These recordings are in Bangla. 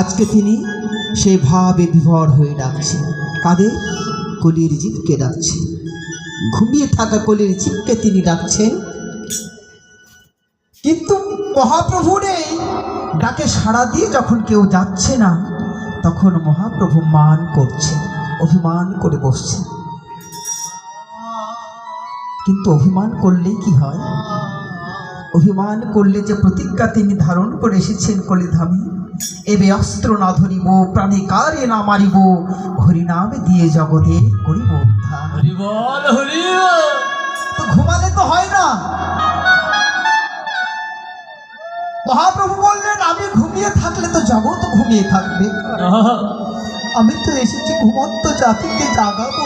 আজকে তিনি সেই ভাবে বিভোর হয়ে ডাকছেন। কাদের? কলির জীবকে ডাকছেন। ঘুমিয়ে থাকা কলির জীবকে তিনি ডাকছেন। কিন্তু মহাপ্রভুর এই ডাকে সাড়া দিয়ে যখন কেউ যাচ্ছে না, তখন মহাপ্রভু মান করছেন, অভিমান করে বসছেন। কিন্তু অভিমান করলে কি হয়? অভিমান করলে যে প্রতিজ্ঞা তিনি ধারণ করে এসেছেন কলিধামে, এবে অস্ত্র না ধরিব, প্রাণী কারে না মারিব, হরিনামে দিয়ে জগতের করিব উদ্ধার। তো ঘুমালে তো হয় না। মহাপ্রভু বললেন, আমি ঘুমিয়ে থাকলে তো জগৎ ঘুমিয়ে থাকবে। আমি তো এসেছি ঘুমন্ত জাতিকে জাগাবো।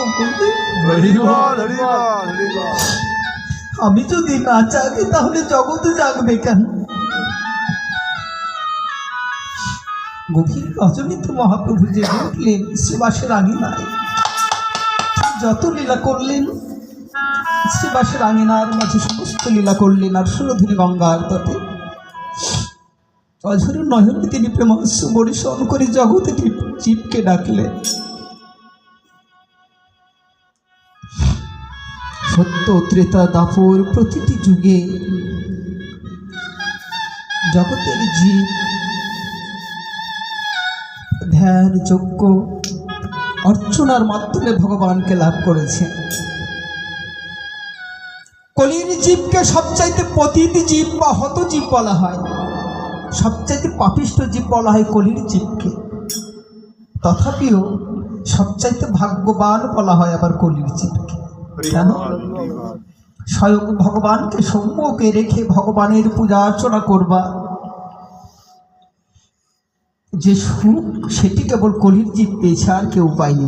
আমি যদি না জাগি তাহলে জগৎ জাগবে কেন? গভীর রজনীতে মহাপ্রভু যে উঠলেন শ্রীবাসের আঙিনায়, যত লীলা করলেন শ্রীবাসের আঙিনার মাঝে সমস্ত লীলা করলেন। আর সুরধুনী গঙ্গার তটে অঝোর নয়নে তিনি প্রেমাশ্রু বর্ষণ করে জগতে জীবকে ডাকলেন। সত্য ত্রেতা দাপর প্রতিটি যুগে জগতের জীব ধ্যান যজ্ঞ অর্চনার মাধ্যমে ভগবানকে লাভ করেছে। কলির জীবকে সবচাইতে পতিত জীব বা হত জীব বলা হয়, সবচাইতে পাপিষ্ঠ জীব বলা হয় কলির জীবকে। তথাপিও সবচাইতে ভাগ্যবান বলা হয় আবার কলির জীবকে। কেন? স্বয়ং ভগবানকে সম্মুখে রেখে ভগবানের পূজা অর্চনা করবা যে সুখ, সেটি কেবল কলির জীব পেয়েছে, আর কেউ পায়নি।